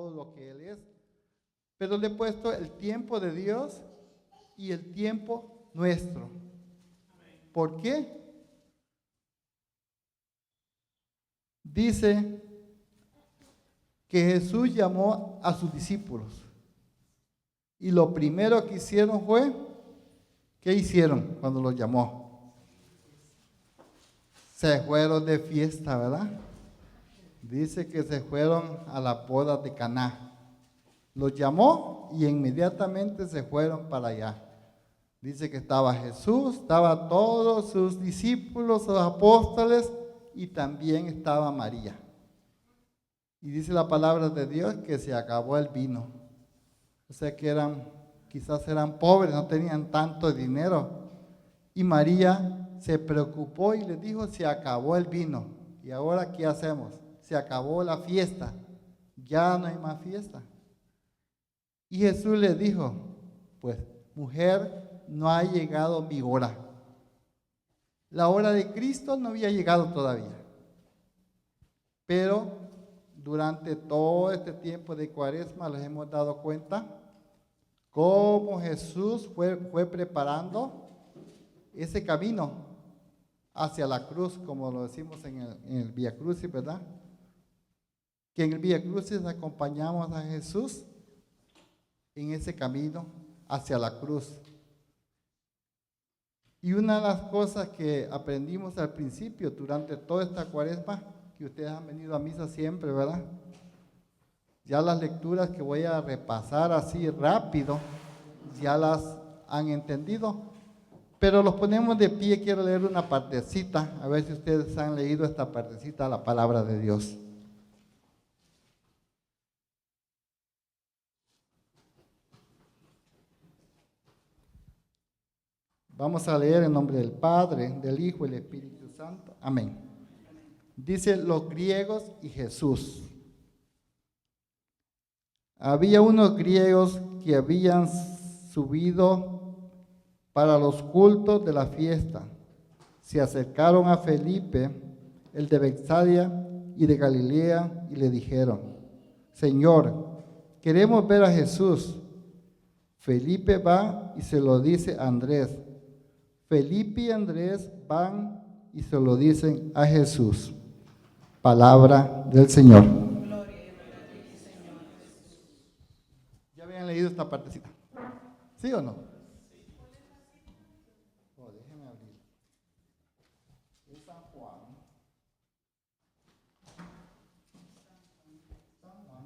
todo lo que Él es, pero le he puesto el tiempo de Dios y el tiempo nuestro. ¿Por qué? Dice que Jesús llamó a sus discípulos y lo primero que hicieron fue, ¿qué hicieron cuando los llamó? Se fueron de fiesta, ¿verdad? Dice que se fueron a la boda de Caná. Los llamó y inmediatamente se fueron para allá. Dice que estaba Jesús, estaba todos sus discípulos, sus apóstoles y también estaba María. Y dice la palabra de Dios que se acabó el vino. O sea que quizás eran pobres, no tenían tanto dinero. Y María se preocupó y le dijo, se acabó el vino. ¿Y ahora qué hacemos? Se acabó la fiesta. Ya no hay más fiesta. Y Jesús le dijo, pues, mujer, no ha llegado mi hora. La hora de Cristo no había llegado todavía. Pero durante todo este tiempo de Cuaresma les hemos dado cuenta cómo Jesús fue preparando ese camino hacia la cruz, como lo decimos en el Vía Crucis, ¿verdad? Que en el Vía Crucis acompañamos a Jesús en ese camino hacia la cruz. Y una de las cosas que aprendimos al principio, durante toda esta Cuaresma, que ustedes han venido a misa siempre, ¿verdad? Ya las lecturas que voy a repasar así rápido, ya las han entendido, pero los ponemos de pie. Quiero leer una partecita, a ver si ustedes han leído esta partecita, la palabra de Dios. Vamos a leer en nombre del Padre, del Hijo y del Espíritu Santo. Amén. Dice los griegos y Jesús. Había unos griegos que habían subido para los cultos de la fiesta. Se acercaron a Felipe, el de Betsaida y de Galilea, y le dijeron, Señor, queremos ver a Jesús. Felipe va y se lo dice a Andrés. Felipe y Andrés van y se lo dicen a Jesús. Palabra del Señor. ¿Ya habían leído esta partecita? ¿Sí o no? Oh, déjenme abrir. Es San Juan.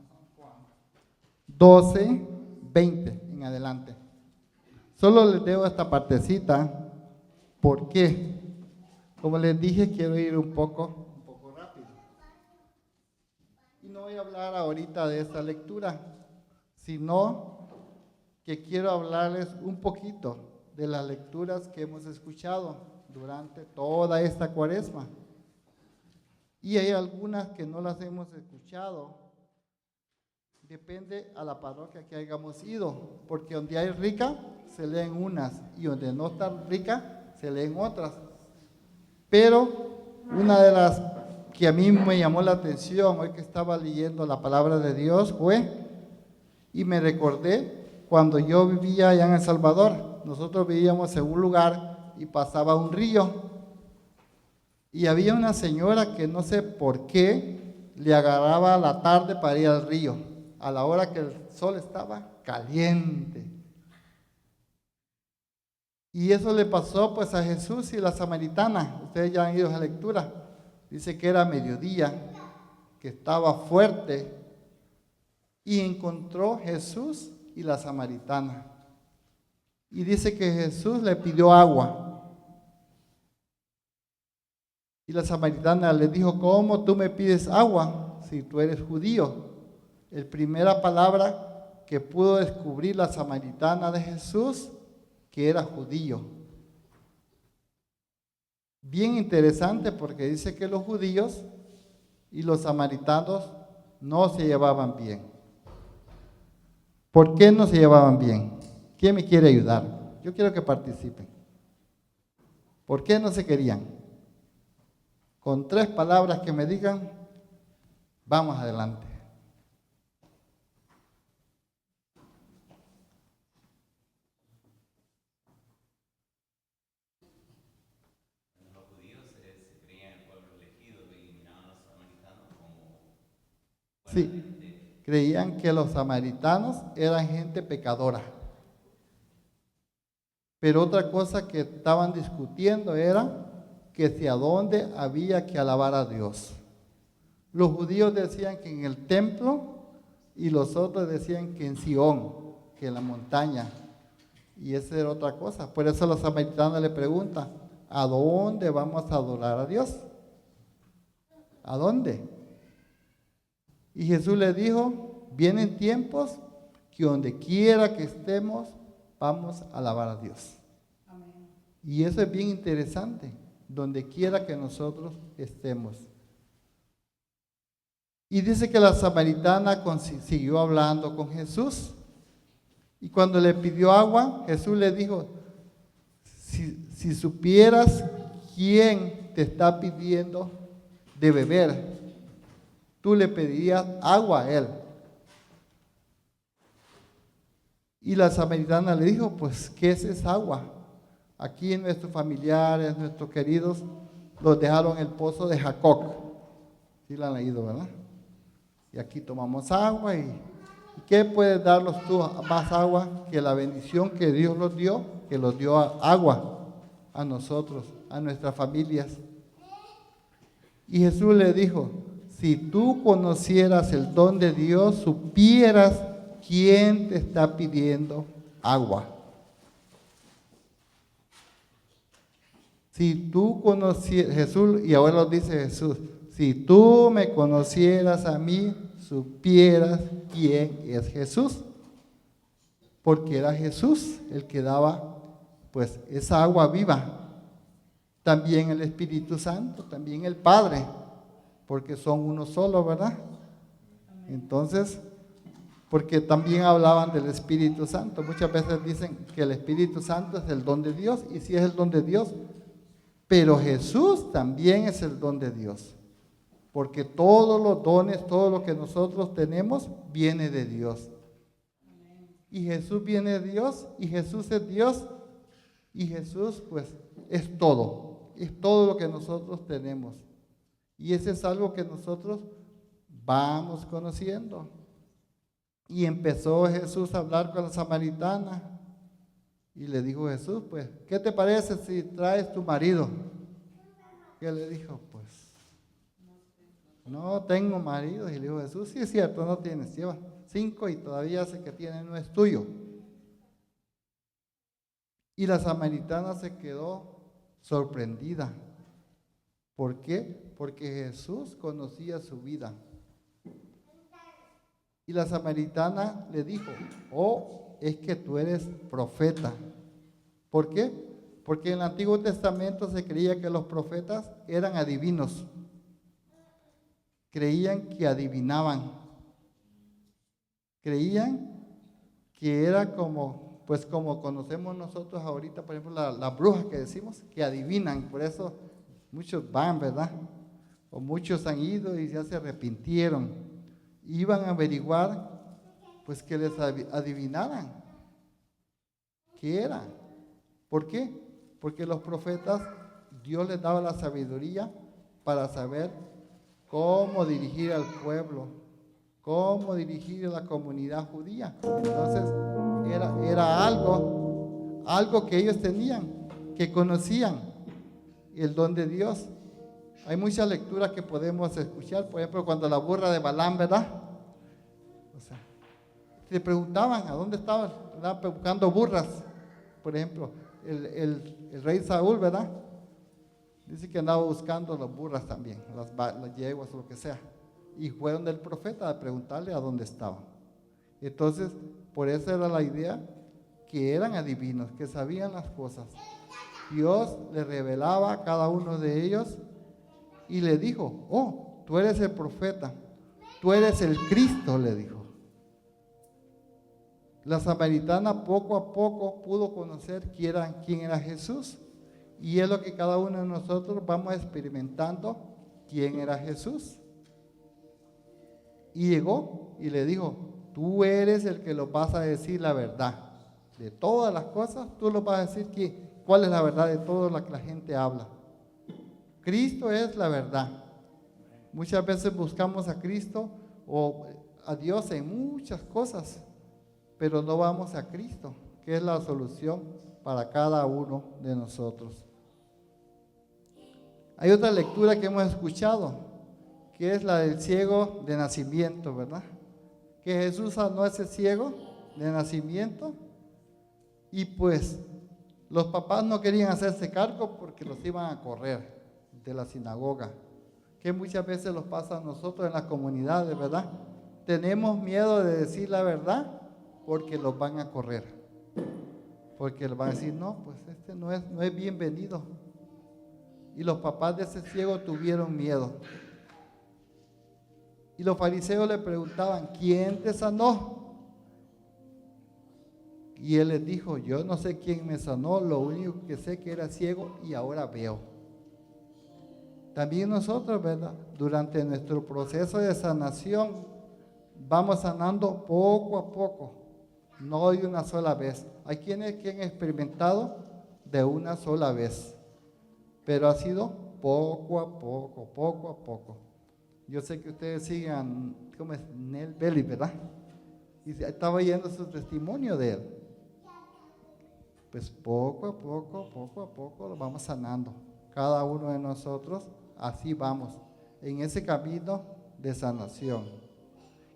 San Juan. 12, 20 en adelante. Solo les debo esta partecita. ¿Por qué? Como les dije, quiero ir un poco rápido. Y no voy a hablar ahorita de esta lectura, sino que quiero hablarles un poquito de las lecturas que hemos escuchado durante toda esta Cuaresma. Y hay algunas que no las hemos escuchado. Depende a la parroquia que hayamos ido, porque donde hay rica se leen unas y donde no está rica se leen otras. Pero una de las que a mí me llamó la atención hoy que estaba leyendo la palabra de Dios fue, y me recordé cuando yo vivía allá en El Salvador. Nosotros vivíamos en un lugar y pasaba un río. Y había una señora que no sé por qué le agarraba la tarde para ir al río, a la hora que el sol estaba caliente. Y eso le pasó pues a Jesús y la samaritana. Ustedes ya han ido a esa lectura. Dice que era mediodía, que estaba fuerte. Y encontró Jesús y la samaritana. Y dice que Jesús le pidió agua. Y la samaritana le dijo, ¿cómo tú me pides agua si tú eres judío? La primera palabra que pudo descubrir la samaritana de Jesús, que era judío. Bien interesante porque dice que los judíos y los samaritanos no se llevaban bien. ¿Por qué no se llevaban bien? ¿Quién me quiere ayudar? Yo quiero que participen. ¿Por qué no se querían? Con 3 palabras que me digan, vamos adelante. Sí, creían que los samaritanos eran gente pecadora. Pero otra cosa que estaban discutiendo era que si a dónde había que alabar a Dios. Los judíos decían que en el templo y los otros decían que en Sión, que en la montaña. Y esa era otra cosa. Por eso los samaritanos le preguntan, ¿a dónde vamos a adorar a Dios? ¿A dónde? Y Jesús le dijo, vienen tiempos que donde quiera que estemos, vamos a alabar a Dios. Amén. Y eso es bien interesante, donde quiera que nosotros estemos. Y dice que la samaritana siguió hablando con Jesús. Y cuando le pidió agua, Jesús le dijo, si supieras quién te está pidiendo de beber, tú le pedirías agua a él. Y la samaritana le dijo, pues, ¿qué es esa agua? Aquí nuestros familiares, nuestros queridos, los dejaron en el pozo de Jacob. Sí la han leído, ¿verdad? Y aquí tomamos agua y ¿qué puedes darnos tú más agua que la bendición que Dios nos dio? Que los dio agua a nosotros, a nuestras familias. Y Jesús le dijo, si tú conocieras el don de Dios, supieras quién te está pidiendo agua. Si tú conocieras, Jesús, y ahora lo dice Jesús, si tú me conocieras a mí, supieras quién es Jesús. Porque era Jesús el que daba, pues, esa agua viva. También el Espíritu Santo, también el Padre, porque son uno solo, ¿verdad? Entonces, porque también hablaban del Espíritu Santo. Muchas veces dicen que el Espíritu Santo es el don de Dios, y sí es el don de Dios, pero Jesús también es el don de Dios. Porque todos los dones, todo lo que nosotros tenemos, viene de Dios. Y Jesús viene de Dios, y Jesús es Dios, y Jesús, pues, es todo lo que nosotros tenemos. Y ese es algo que nosotros vamos conociendo. Y empezó Jesús a hablar con la samaritana, y le dijo Jesús, pues, ¿qué te parece si traes tu marido? ¿Qué le dijo? Pues, no tengo marido. Y le dijo Jesús, sí es cierto, no tienes, lleva 5 y todavía sé que tiene, no es tuyo. Y la samaritana se quedó sorprendida. ¿Por qué? Porque Jesús conocía su vida. Y la samaritana le dijo, oh, es que tú eres profeta. ¿Por qué? Porque en el Antiguo Testamento se creía que los profetas eran adivinos. Creían que adivinaban. Creían que era como, pues como conocemos nosotros ahorita, por ejemplo, las brujas que decimos, que adivinan. Por eso muchos van, ¿verdad? O muchos han ido y ya se arrepintieron. Iban a averiguar, pues que les adivinaran. ¿Qué era? ¿Por qué? Porque los profetas, Dios les daba la sabiduría para saber cómo dirigir al pueblo, cómo dirigir a la comunidad judía. Entonces, era algo que ellos tenían, que conocían, el don de Dios. Hay muchas lecturas que podemos escuchar, por ejemplo, cuando la burra de Balaam, ¿verdad? O sea, se preguntaban a dónde estaban, andaban buscando burras. Por ejemplo, el rey Saúl, ¿verdad? Dice que andaba buscando las burras también, las yeguas o lo que sea. Y fueron del profeta a preguntarle a dónde estaban. Entonces, por eso era la idea, que eran adivinos, que sabían las cosas. Dios le revelaba a cada uno de ellos y le dijo, oh, tú eres el profeta, tú eres el Cristo, le dijo. La samaritana poco a poco pudo conocer quién era Jesús. Y es lo que cada uno de nosotros vamos experimentando, quién era Jesús. Y llegó y le dijo, tú eres el que los vas a decir la verdad. De todas las cosas, tú los vas a decir cuál es la verdad de todo lo que la gente habla. Cristo es la verdad. Muchas veces buscamos a Cristo o a Dios en muchas cosas, pero no vamos a Cristo, que es la solución para cada uno de nosotros. Hay otra lectura que hemos escuchado, que es la del ciego de nacimiento, ¿verdad? Que Jesús sanó a ese ciego de nacimiento y pues los papás no querían hacerse cargo porque los iban a correr de la sinagoga, que muchas veces los pasa a nosotros en las comunidades, ¿verdad? Tenemos miedo de decir la verdad porque los van a correr, porque les van a decir, no, pues este no es bienvenido. Y los papás de ese ciego tuvieron miedo. Y los fariseos le preguntaban, ¿quién te sanó? Y él les dijo, yo no sé quién me sanó, lo único que sé que era ciego y ahora veo. También nosotros, ¿verdad? Durante nuestro proceso de sanación, vamos sanando poco a poco, no de una sola vez. Hay quienes que han experimentado de una sola vez, pero ha sido poco a poco, poco a poco. Yo sé que ustedes sigan, ¿cómo es? Nel Belli, ¿verdad? Y estaba oyendo su testimonio de él. Pues poco a poco lo vamos sanando. Cada uno de nosotros, así vamos, en ese camino de sanación.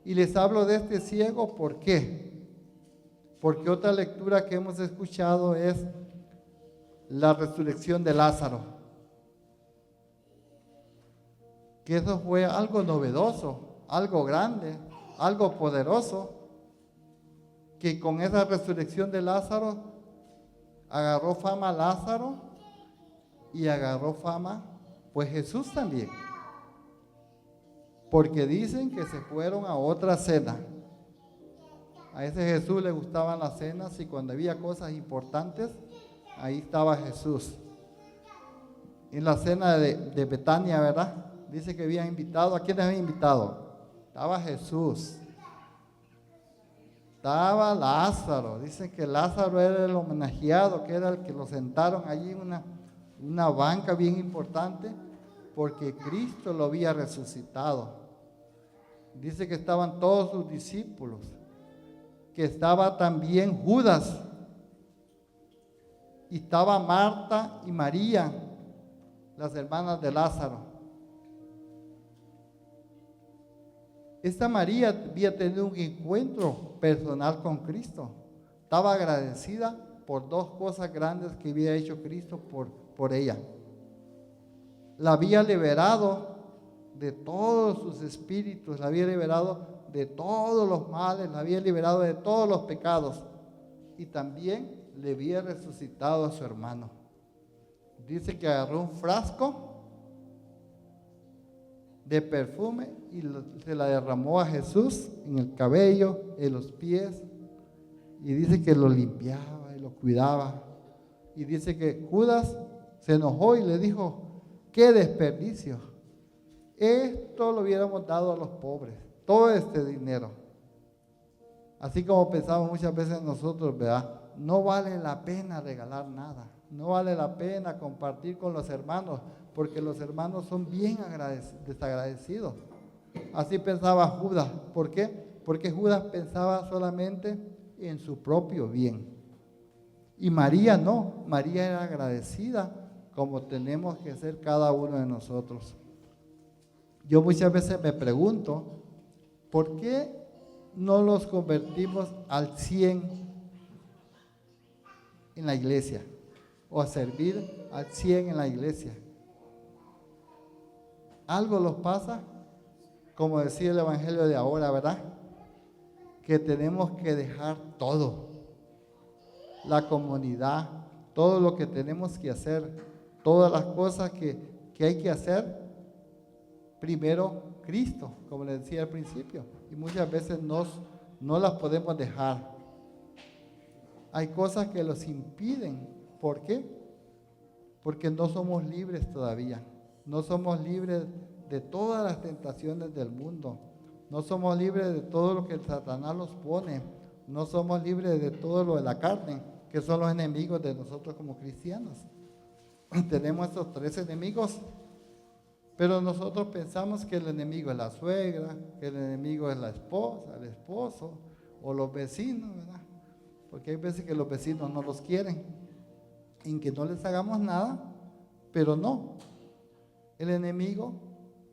Y les hablo de este ciego, ¿por qué? Porque otra lectura que hemos escuchado es la resurrección de Lázaro. Que eso fue algo novedoso, algo grande, algo poderoso, que con esa resurrección de Lázaro agarró fama Lázaro y agarró fama pues Jesús también, porque dicen que se fueron a otra cena. A ese Jesús le gustaban las cenas y cuando había cosas importantes, ahí estaba Jesús. En la cena de Betania, ¿verdad? Dice que habían invitado. ¿A quiénes habían invitado? Estaba Jesús. Estaba Lázaro. Dicen que Lázaro era el homenajeado, que era el que lo sentaron allí en una banca bien importante, porque Cristo lo había resucitado. Dice que estaban todos sus discípulos, que estaba también Judas, y estaba Marta y María, las hermanas de Lázaro. Esta María había tenido un encuentro personal con Cristo. Estaba agradecida por dos cosas grandes que había hecho Cristo por ella. La había liberado de todos sus espíritus, la había liberado de todos los males, la había liberado de todos los pecados. Y también le había resucitado a su hermano. Dice que agarró un frasco de perfume y se la derramó a Jesús en el cabello, en los pies, y dice que lo limpiaba y lo cuidaba. Y dice que Judas se enojó y le dijo, qué desperdicio, esto lo hubiéramos dado a los pobres, todo este dinero. Así como pensamos muchas veces nosotros, ¿verdad? No vale la pena regalar nada, no vale la pena compartir con los hermanos, porque los hermanos son bien desagradecidos. Así pensaba Judas. ¿Por qué? Porque Judas pensaba solamente en su propio bien. Y María no, María era agradecida, como tenemos que ser cada uno de nosotros. Yo muchas veces me pregunto, ¿por qué no nos convertimos al 100 en la iglesia? O a servir al 100 en la iglesia. Algo nos pasa, como decía el evangelio de ahora, ¿verdad? Que tenemos que dejar todo, la comunidad, todo lo que tenemos que hacer, todas las cosas que hay que hacer, primero Cristo, como les decía al principio, y muchas veces no las podemos dejar. Hay cosas que los impiden. ¿Por qué? Porque no somos libres todavía. No somos libres de todas las tentaciones del mundo. No somos libres de todo lo que Satanás nos pone. No somos libres de todo lo de la carne, que son los enemigos de nosotros como cristianos. Tenemos estos 3 enemigos Pero nosotros pensamos que el enemigo es la suegra, que el enemigo es la esposa, el esposo o los vecinos, ¿verdad? Porque hay veces que los vecinos no los quieren, en que no les hagamos nada, pero no. El enemigo,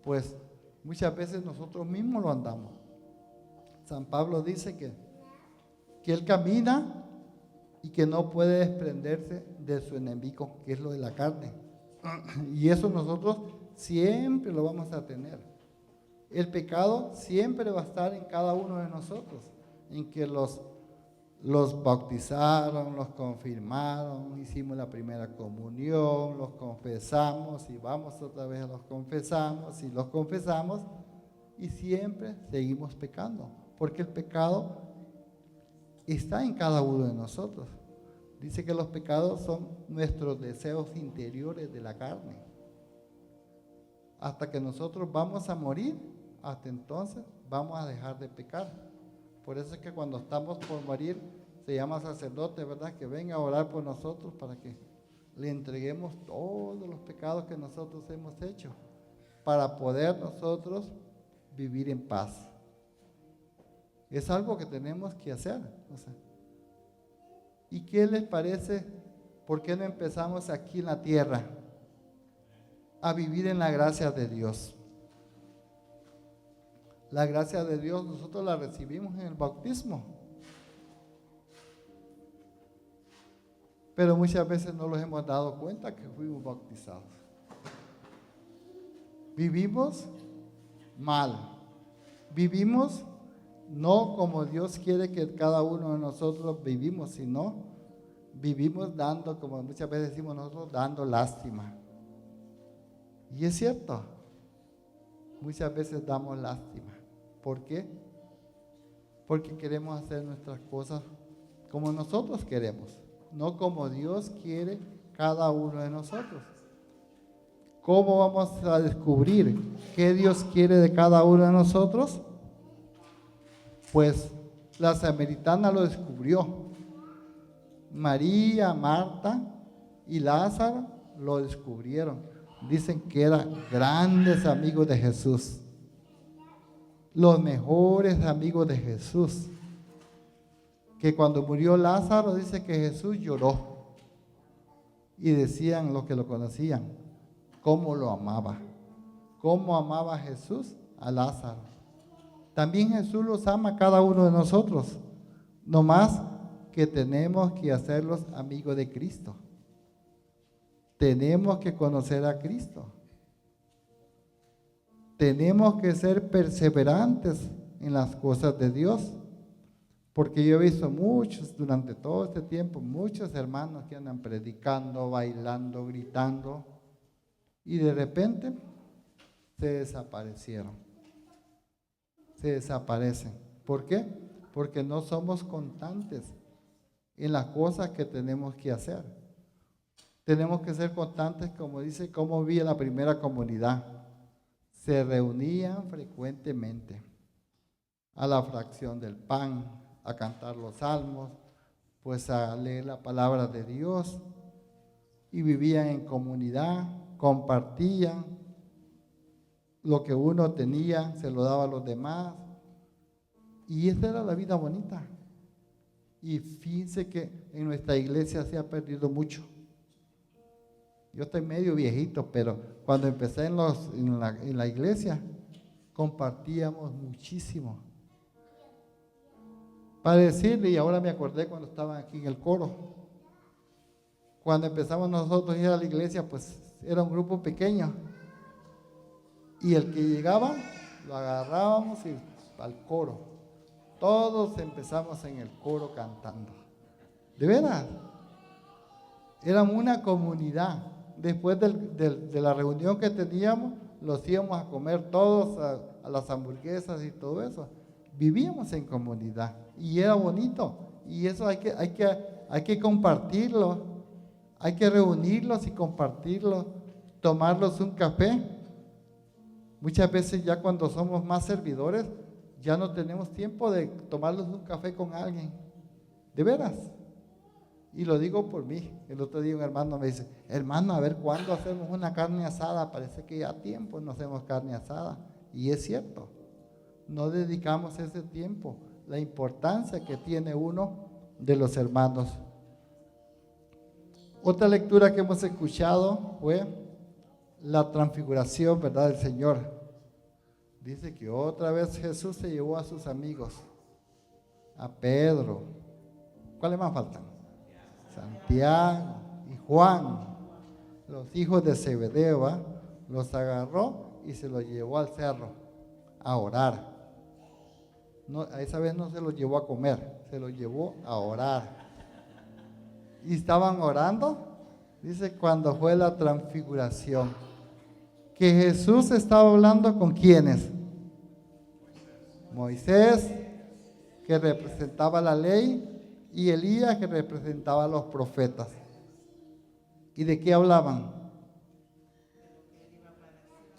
pues muchas veces nosotros mismos lo andamos. San Pablo dice que él camina y que no puede desprenderse de su enemigo, que es lo de la carne. Y eso nosotros siempre lo vamos a tener. El pecado siempre va a estar en cada uno de nosotros, en que los bautizaron, los confirmaron, hicimos la primera comunión, los confesamos y vamos otra vez a los confesamos y los confesamos y siempre seguimos pecando, porque el pecado está en cada uno de nosotros. Dice que los pecados son nuestros deseos interiores de la carne. Hasta que nosotros vamos a morir, hasta entonces vamos a dejar de pecar. Por eso es que cuando estamos por morir, se llama sacerdote, ¿verdad? Que venga a orar por nosotros para que le entreguemos todos los pecados que nosotros hemos hecho, para poder nosotros vivir en paz. Es algo que tenemos que hacer. ¿Y qué les parece? ¿Por qué no empezamos aquí en la tierra a vivir en la gracia de Dios? La gracia de Dios nosotros la recibimos en el bautismo, pero muchas veces no nos hemos dado cuenta que fuimos bautizados. Vivimos mal, vivimos no como Dios quiere que cada uno de nosotros vivimos, sino vivimos dando, como muchas veces decimos nosotros, dando lástima. Y es cierto, muchas veces damos lástima. ¿Por qué? Porque queremos hacer nuestras cosas como nosotros queremos, no como Dios quiere cada uno de nosotros. ¿Cómo vamos a descubrir qué Dios quiere de cada uno de nosotros? Pues la samaritana lo descubrió. María, Marta y Lázaro lo descubrieron. Dicen que eran grandes amigos de Jesús, los mejores amigos de Jesús. Que cuando murió Lázaro, dice que Jesús lloró. Y decían los que lo conocían, cómo lo amaba. Cómo amaba Jesús a Lázaro. También Jesús los ama a cada uno de nosotros. No más que tenemos que hacerlos amigos de Cristo. Tenemos que conocer a Cristo. Tenemos que ser perseverantes en las cosas de Dios. Porque yo he visto muchos, durante todo este tiempo, muchos hermanos que andan predicando, bailando, gritando, y de repente se desaparecieron. Se desaparecen. ¿Por qué? Porque no somos constantes en las cosas que tenemos que hacer. Tenemos que ser constantes, como dice, como vi en la primera comunidad. Se reunían frecuentemente a la fracción del pan, a cantar los salmos, pues a leer la palabra de Dios, y vivían en comunidad, compartían lo que uno tenía, se lo daba a los demás, y esa era la vida bonita. Y fíjense que en nuestra iglesia se ha perdido mucho. Yo estoy medio viejito, pero cuando empecé en la iglesia, compartíamos muchísimo. Para decirle, y ahora me acordé cuando estaban aquí en el coro, cuando empezamos nosotros a ir a la iglesia, pues era un grupo pequeño, y el que llegaba, lo agarrábamos y al coro. Todos empezamos en el coro cantando. De veras, éramos una comunidad. Después de la reunión que teníamos, los íbamos a comer todos a las hamburguesas y todo eso. Vivíamos en comunidad y era bonito. Y eso hay que compartirlo. Hay que reunirlos y compartirlo, tomarlos un café. Muchas veces ya cuando somos más servidores, ya no tenemos tiempo de tomarlos un café con alguien. De veras. Y lo digo por mí. El otro día un hermano me dice, hermano, a ver cuándo hacemos una carne asada. Parece que ya tiempo no hacemos carne asada. Y es cierto, no dedicamos ese tiempo, la importancia que tiene uno de los hermanos. Otra lectura que hemos escuchado fue la transfiguración, ¿verdad?, del Señor. Dice que otra vez Jesús se llevó a sus amigos, a Pedro. ¿Cuáles más faltan? Santiago y Juan, los hijos de Zebedeo, ¿va? Los agarró y se los llevó al cerro a orar. No, a esa vez no se los llevó a comer, se los llevó a orar. Y estaban orando, dice, cuando fue la transfiguración, que Jesús estaba hablando con ¿quiénes? Moisés, que representaba la ley, y Elías, que representaba a los profetas. ¿Y de qué hablaban?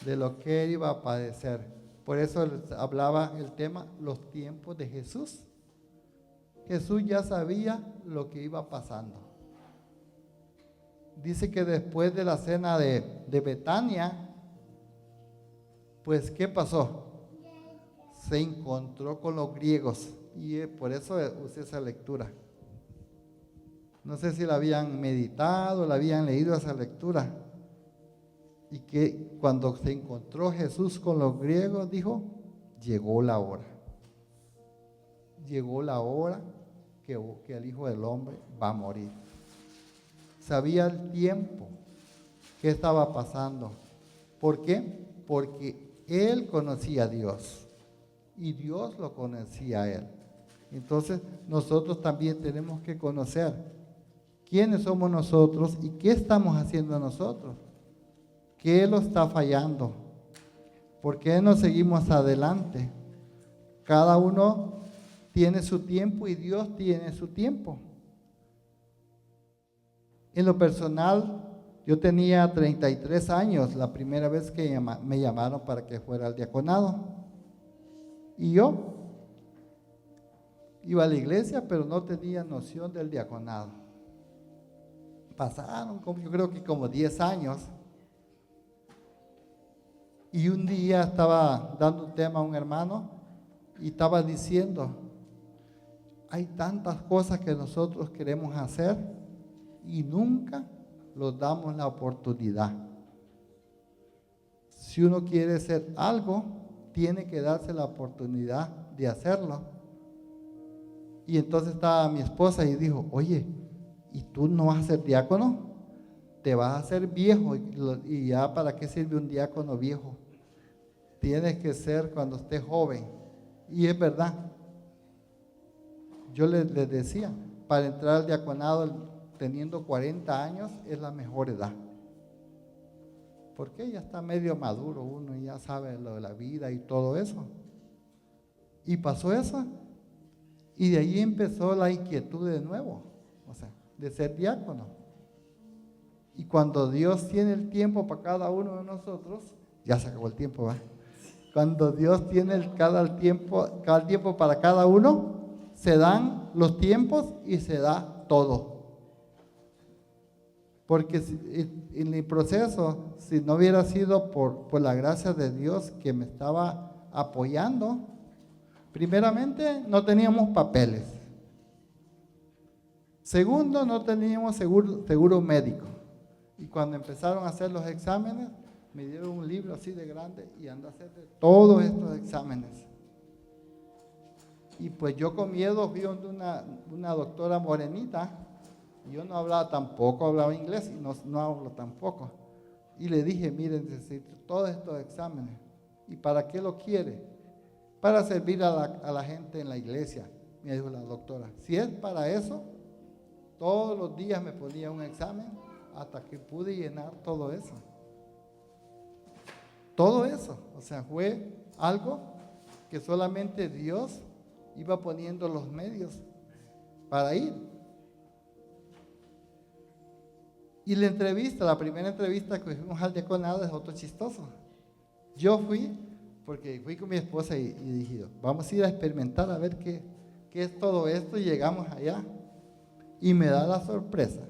De lo que él iba a padecer. Por eso hablaba el tema, los tiempos de Jesús. Jesús ya sabía lo que iba pasando. Dice que después de la cena de Betania, pues ¿qué pasó? Se encontró con los griegos, y por eso usé esa lectura. No sé si la habían meditado, la habían leído esa lectura. Y que cuando se encontró Jesús con los griegos, dijo, llegó la hora. Llegó la hora que el Hijo del Hombre va a morir. Sabía el tiempo que estaba pasando. ¿Por qué? Porque él conocía a Dios y Dios lo conocía a él. Entonces nosotros también tenemos que conocer quiénes somos nosotros y qué estamos haciendo nosotros. ¿Qué lo está fallando? ¿Por qué no seguimos adelante? Cada uno tiene su tiempo y Dios tiene su tiempo. En lo personal, yo tenía 33 años la primera vez que me llamaron para que fuera al diaconado. Y yo iba a la iglesia, pero no tenía noción del diaconado. Pasaron, yo creo que como 10 años. Y un día estaba dando un tema a un hermano y estaba diciendo, hay tantas cosas que nosotros queremos hacer y nunca los damos la oportunidad. Si uno quiere hacer algo, tiene que darse la oportunidad de hacerlo. Y entonces estaba mi esposa y dijo, oye, ¿y tú no vas a ser diácono? Te vas a hacer viejo y ya para qué sirve un diácono viejo. Tienes que ser cuando estés joven. Y es verdad. Yo les decía, para entrar al diaconado teniendo 40 años es la mejor edad. Porque ya está medio maduro uno y ya sabe lo de la vida y todo eso. Y pasó eso. Y de ahí empezó la inquietud de nuevo, o sea, de ser diácono. Y cuando Dios tiene el tiempo para cada uno de nosotros, ya se acabó el tiempo, ¿va? Cuando Dios tiene cada tiempo para cada uno, se dan los tiempos y se da todo. Porque en el proceso, si no hubiera sido por la gracia de Dios que me estaba apoyando, primeramente no teníamos papeles. Segundo, no teníamos seguro médico. Y cuando empezaron a hacer los exámenes, me dieron un libro así de grande y anda a hacer todos estos exámenes. Y pues yo con miedo fui donde una doctora morenita, y yo no hablaba tampoco, hablaba inglés y no hablo tampoco. Y le dije, miren, necesito todos estos exámenes. ¿Y para qué lo quiere? Para servir a la gente en la iglesia, me dijo la doctora. Si es para eso, todos los días me ponía un examen hasta que pude llenar todo eso. Todo eso, o sea, fue algo que solamente Dios iba poniendo los medios para ir. Y la primera entrevista que fuimos al diaconado es otro chistoso. Yo fui, porque fui con mi esposa y dije, vamos a ir a experimentar a ver qué es todo esto, y llegamos allá. Y me da la sorpresa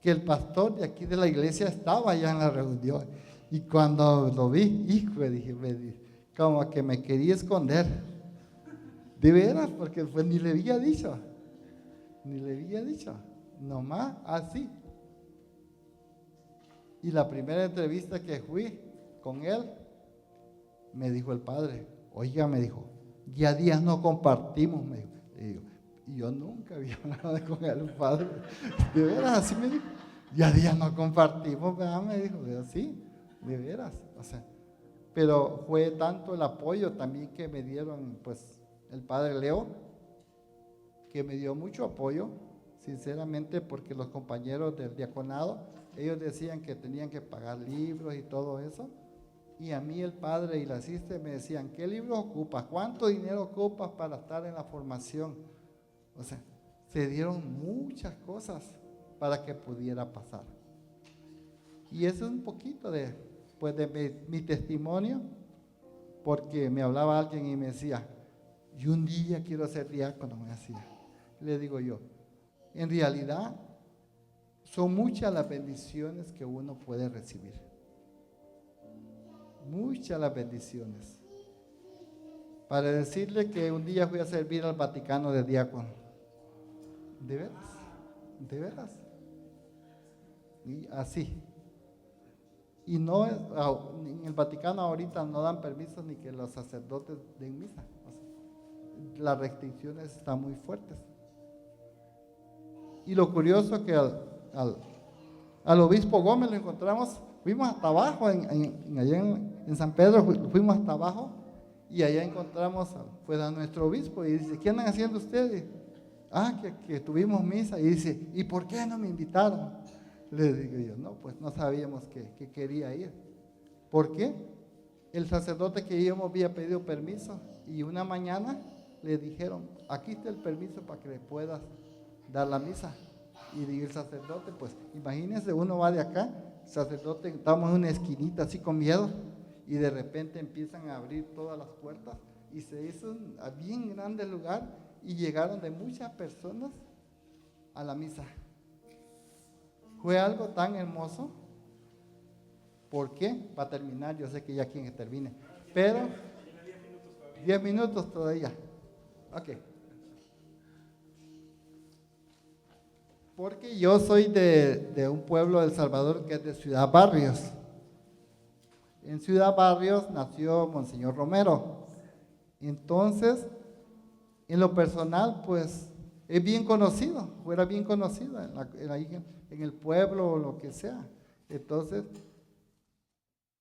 que el pastor de aquí de la iglesia estaba allá en la reunión. Y cuando lo vi, hijo, dije, como que me quería esconder. De veras, porque pues ni le había dicho. Nomás así. Y la primera entrevista que fui con él, me dijo el padre, oiga, me dijo, ya días no compartimos, me dijo. Y yo nunca había hablado con el padre. De veras, así me dijo. Ya días no compartimos, ¿verdad? Me dijo, sí, de veras. O sea, pero fue tanto el apoyo también que me dieron, pues, el padre Leo, que me dio mucho apoyo, sinceramente, porque los compañeros del diaconado, ellos decían que tenían que pagar libros y todo eso. Y a mí el padre y la asiste me decían, ¿qué libros ocupas? ¿Cuánto dinero ocupas para estar en la formación? O sea, se dieron muchas cosas para que pudiera pasar. Y eso es un poquito de mi testimonio, porque me hablaba alguien y me decía, yo un día quiero ser diácono, me decía. Le digo yo, en realidad son muchas las bendiciones que uno puede recibir. Muchas las bendiciones. Para decirle que un día fui a servir al Vaticano de diácono. ¿De veras? ¿De veras? Y así. Y no, en el Vaticano ahorita no dan permiso ni que los sacerdotes den misa. O sea, las restricciones están muy fuertes. Y lo curioso es que al obispo Gómez lo encontramos, fuimos hasta abajo, allá en San Pedro, fuimos hasta abajo y allá encontramos pues, a nuestro obispo y dice, ¿qué andan haciendo ustedes? Que tuvimos misa. Y dice, ¿y por qué no me invitaron? Le digo yo, no, pues no sabíamos que quería ir. ¿Por qué? El sacerdote que íbamos había pedido permiso y una mañana le dijeron, aquí está el permiso para que le puedas dar la misa. Y el sacerdote, pues imagínense, uno va de acá, el sacerdote, estamos en una esquinita así con miedo y de repente empiezan a abrir todas las puertas y se hizo un bien grande lugar y llegaron de muchas personas a la misa. Fue algo tan hermoso. ¿Por qué? Para terminar, yo sé que ya quien termine, pero 10 minutos todavía. Ok. Porque yo soy de un pueblo de El Salvador que es de Ciudad Barrios. En Ciudad Barrios nació Monseñor Romero. Entonces, en lo personal, pues, es bien conocido, fuera bien conocido en el pueblo o lo que sea. Entonces,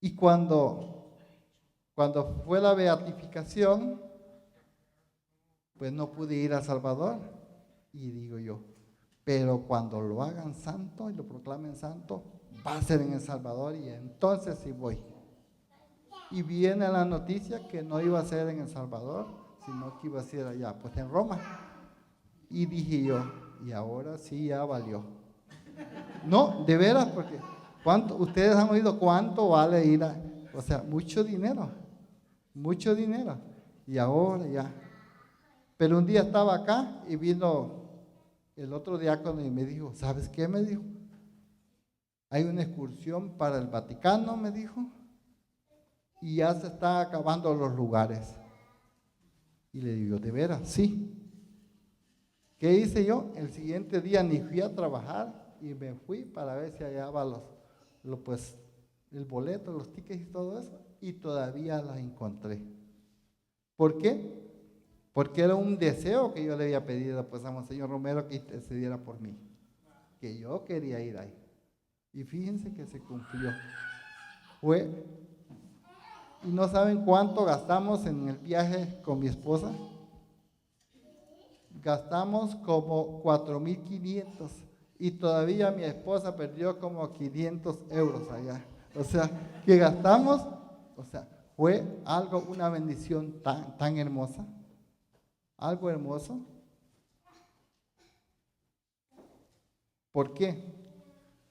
y cuando fue la beatificación, pues no pude ir a Salvador. Y digo yo, pero cuando lo hagan santo y lo proclamen santo, va a ser en El Salvador y entonces sí voy. Y viene la noticia que no iba a ser en El Salvador, sino que iba a ser allá, pues en Roma. Y dije yo, y ahora sí ya valió. No, de veras, porque ustedes han oído cuánto vale ir a, o sea, mucho dinero. Y ahora ya. Pero un día estaba acá y vino el otro diácono y me dijo, ¿sabes qué? Me dijo, hay una excursión para el Vaticano, me dijo, y ya se están acabando los lugares. Y le digo, ¿de veras? Sí. ¿Qué hice yo? El siguiente día ni fui a trabajar y me fui para ver si hallaba pues, el boleto, los tickets y todo eso, y todavía las encontré. ¿Por qué? Porque era un deseo que yo le había pedido pues, a Monseñor Romero que intercediera por mí, que yo quería ir ahí. Y fíjense que se cumplió. Y no saben cuánto gastamos en el viaje con mi esposa. Gastamos como 4,500 y todavía mi esposa perdió como 500 euros allá. O sea, que gastamos, o sea, fue algo, una bendición tan hermosa, algo hermoso. ¿Por qué?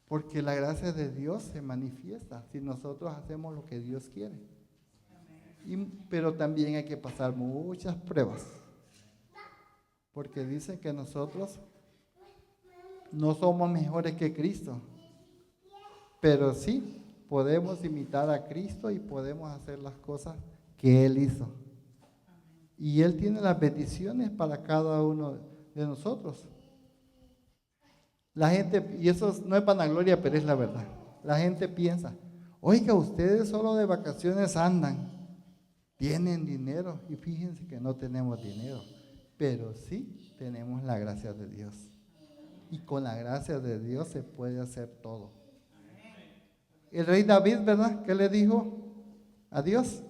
Porque la gracia de Dios se manifiesta si nosotros hacemos lo que Dios quiere. Pero también hay que pasar muchas pruebas. Porque dicen que nosotros No somos mejores que Cristo, pero sí podemos imitar a Cristo y podemos hacer las cosas que Él hizo. Y Él tiene las bendiciones para cada uno de nosotros. La gente, y eso no es vanagloria, pero es la verdad. La gente piensa, oiga, ustedes solo de vacaciones andan, tienen dinero, y fíjense que no tenemos dinero, pero sí tenemos la gracia de Dios. Y con la gracia de Dios se puede hacer todo. El rey David, ¿verdad? ¿Qué le dijo a Dios?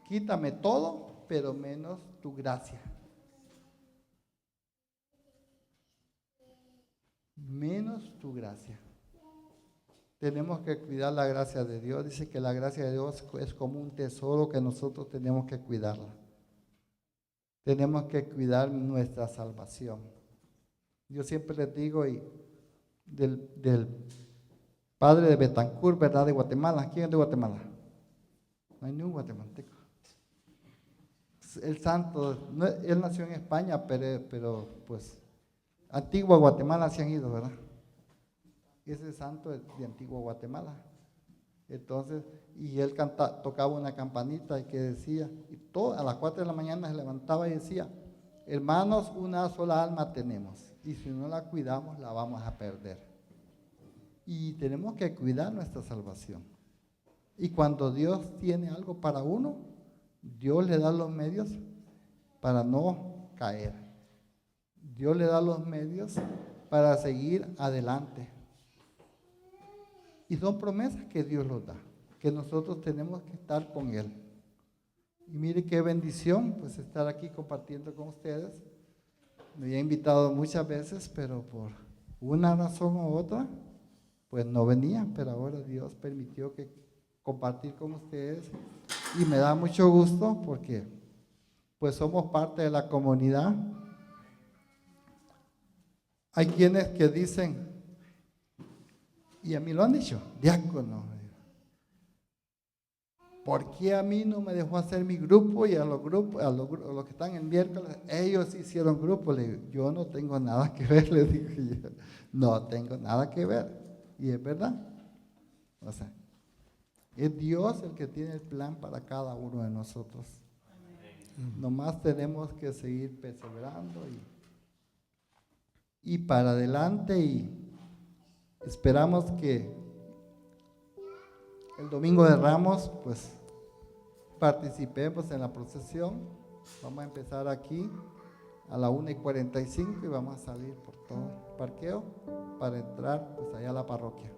Quítame todo, pero menos tu gracia. Menos tu gracia. Tenemos que cuidar la gracia de Dios. Dice que la gracia de Dios es como un tesoro que nosotros tenemos que cuidarla. Tenemos que cuidar nuestra salvación. Yo siempre les digo, y del padre de Betancourt, ¿verdad? De Guatemala. ¿Quién es de Guatemala? No hay ni un guatemalteco. El santo, él nació en España, pero pues Antigua Guatemala se han ido, ¿verdad? Ese santo es de Antigua Guatemala. Entonces, y él tocaba una campanita y que decía, y a las 4 de la mañana se levantaba y decía, hermanos, una sola alma tenemos, y si no la cuidamos, la vamos a perder. Y tenemos que cuidar nuestra salvación. Y cuando Dios tiene algo para uno, Dios le da los medios para no caer. Dios le da los medios para seguir adelante. Y son promesas que Dios nos da, que nosotros tenemos que estar con Él. Y mire qué bendición, pues estar aquí compartiendo con ustedes. Me había invitado muchas veces, pero por una razón u otra, pues no venía. Pero ahora Dios permitió que compartir con ustedes. Y me da mucho gusto porque pues somos parte de la comunidad. Hay quienes que dicen, y a mí lo han dicho, diácono, ¿por qué a mí no me dejó hacer mi grupo y a los que están en miércoles, ellos hicieron grupo? Le digo, yo no tengo nada que ver, le digo yo, no tengo nada que ver. Y es verdad. O sea, es Dios el que tiene el plan para cada uno de nosotros. Nomás tenemos que seguir perseverando y para adelante, y esperamos que el domingo de Ramos pues participemos en la procesión. Vamos a empezar aquí a la 1:45 y vamos a salir por todo el parqueo para entrar pues allá a la parroquia.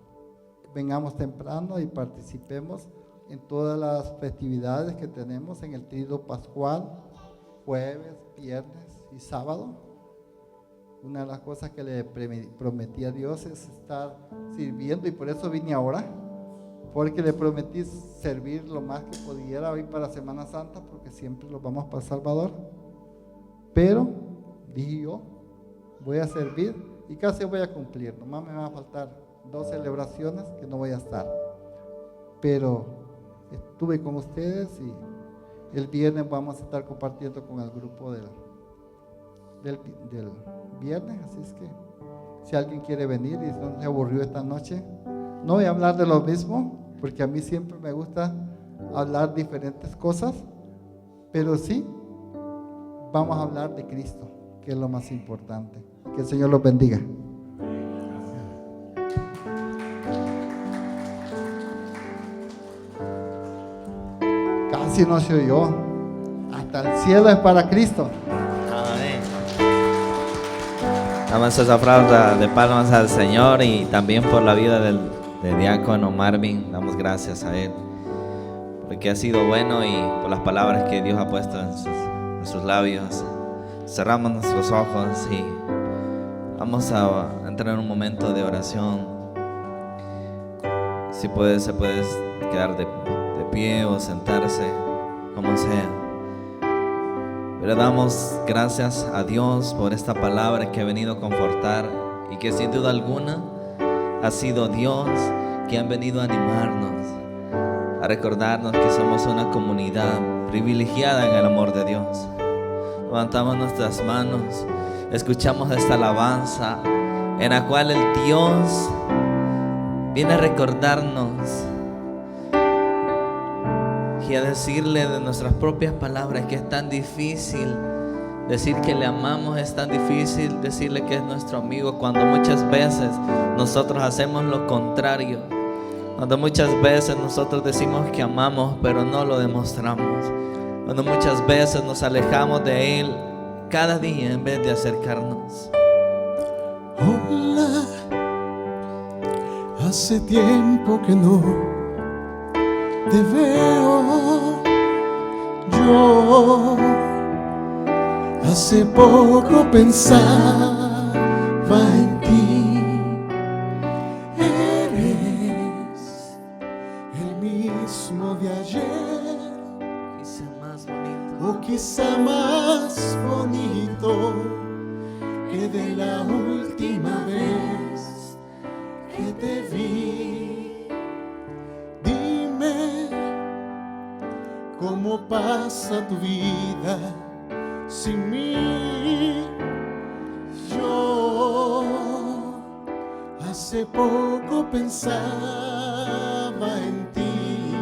Vengamos temprano y participemos en todas las festividades que tenemos en el Tríodo Pascual, jueves, viernes y sábado. Una de las cosas que le prometí a Dios es estar sirviendo, y por eso vine ahora, porque le prometí servir lo más que pudiera hoy para Semana Santa, porque siempre lo vamos para Salvador. Pero dije yo, voy a servir y casi voy a cumplir. Nomás me van a faltar 2 celebraciones que no voy a estar. Pero estuve con ustedes y el viernes vamos a estar compartiendo con el grupo del viernes, así es que si alguien quiere venir y no se aburrió esta noche, no voy a hablar de lo mismo, porque a mí siempre me gusta hablar diferentes cosas, pero sí vamos a hablar de Cristo, que es lo más importante. Que el Señor los bendiga. Casi no se oyó. Hasta el cielo es para Cristo. Damos esa frase de palmas al Señor, y también por la vida del diácono Marvin. Damos gracias a él porque ha sido bueno, y por las palabras que Dios ha puesto en sus labios. Cerramos nuestros ojos y vamos a entrar en un momento de oración. Si puedes, se puede quedar de pie o sentarse, como sea. Pero damos gracias a Dios por esta palabra que ha venido a confortar, y que sin duda alguna ha sido Dios que ha venido a animarnos, a recordarnos que somos una comunidad privilegiada en el amor de Dios. Levantamos nuestras manos, escuchamos esta alabanza en la cual el Dios viene a recordarnos y a decirle de nuestras propias palabras que es tan difícil decir que le amamos, es tan difícil decirle que es nuestro amigo, cuando muchas veces nosotros hacemos lo contrario, cuando muchas veces nosotros decimos que amamos pero no lo demostramos, cuando muchas veces nos alejamos de Él cada día en vez de acercarnos. Hola, hace tiempo que no te veo. Yo hace poco pensaba en ti. Eres el mismo de ayer, Quizá más bonito, o quizá más bonito que de la última vez que te vi. Dime cómo pasa tu vida sin mí. Yo hace poco pensaba en ti.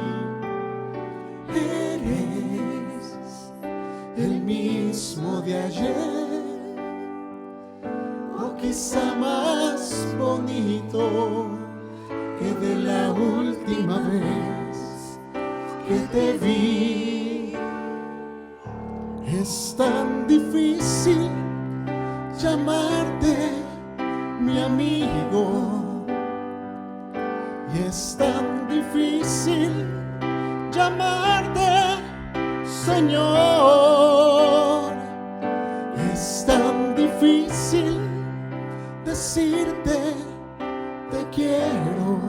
Eres el mismo de ayer, o quizá más bonito que de la última vez que te vi. Es tan difícil llamarte mi amigo, y es tan difícil llamarte Señor. Es tan difícil decirte te quiero,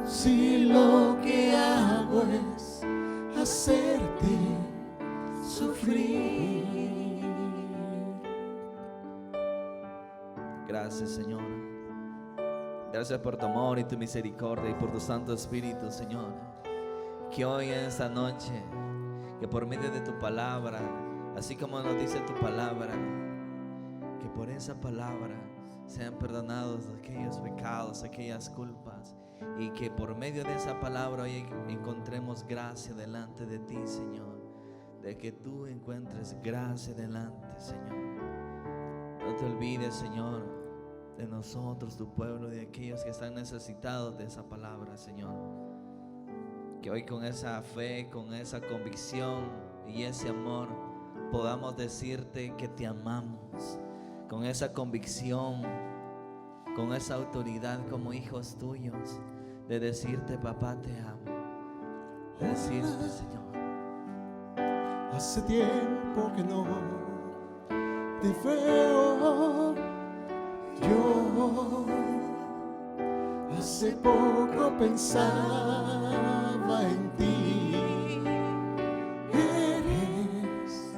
si lo que hago es hacerte sufrir. gracias Señor, gracias por tu amor y tu misericordia y por tu Santo Espíritu, Señor, que hoy en esta noche, que por medio de tu palabra, así como nos dice tu palabra, que por esa palabra sean perdonados aquellos pecados, aquellas culpas, y que por medio de esa palabra hoy encontremos gracia delante de ti, Señor, de que tú encuentres gracia delante, Señor. No te olvides, Señor, de nosotros, tu pueblo, de aquellos que están necesitados de esa palabra, Señor. Que hoy con esa fe, con esa convicción y ese amor podamos decirte que te amamos, con esa convicción, con esa autoridad como hijos tuyos, de decirte papá te amo, de decirte Señor. Hace tiempo que no te veo. Yo hace poco pensaba en ti. Eres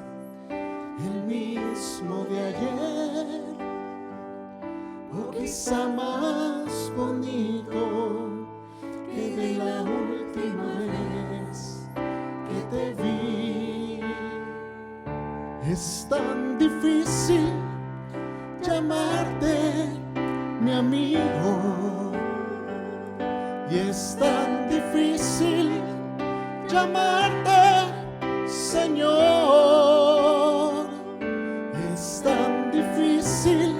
el mismo de ayer, o quizá más bonito que de la última vez que te vi. Es tan difícil llamarte mi amigo, y es tan difícil llamarte Señor. Es tan difícil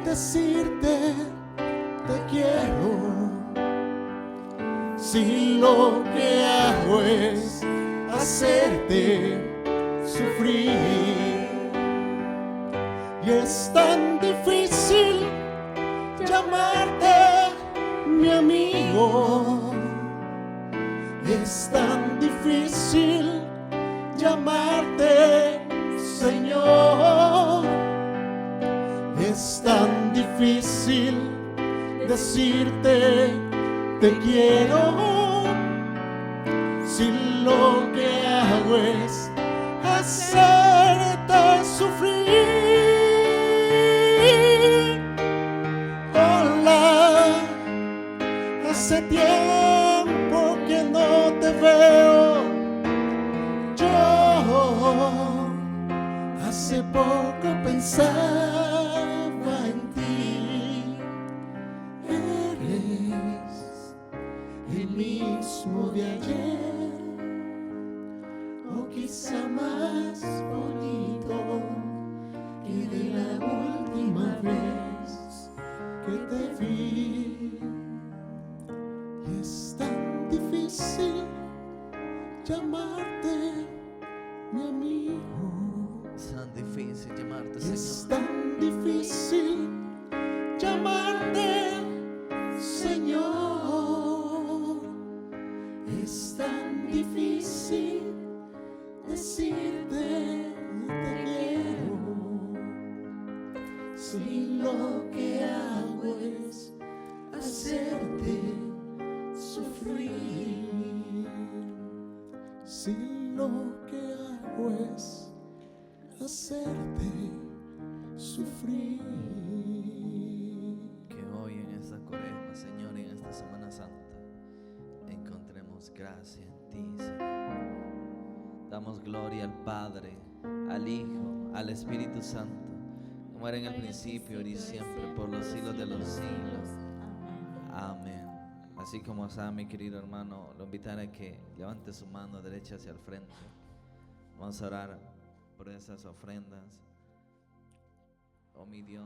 decirte te quiero, si lo que hago es hacerte sufrir. Y es tan difícil llamarte mi amigo, es tan difícil llamarte Señor. Es tan difícil decirte te quiero, si lo que hago es hacerte sufrir. Hola, hace tiempo que no te veo. Yo hace poco pensaba mismo de ayer, o quizá más bonito que de la última vez que te vi. Y es tan difícil llamarte mi amigo, Es tan difícil llamarte, es Señor. tan difícil llamarte Señor, es tan difícil decirte te quiero, si lo que hago es hacerte sufrir, si lo que hago es hacerte sufrir. Que hoy en esta cuaresma, Señor, y en esta Semana Santa, encontremos gracia en ti, Señor. Damos gloria al Padre, al Hijo, al Espíritu Santo, como era en el principio, ahora y siempre, por los siglos de los siglos. Amén. Así como está, mi querido hermano, lo invitaré a que levante su mano derecha hacia el frente. Vamos a orar por esas ofrendas. Oh mi Dios.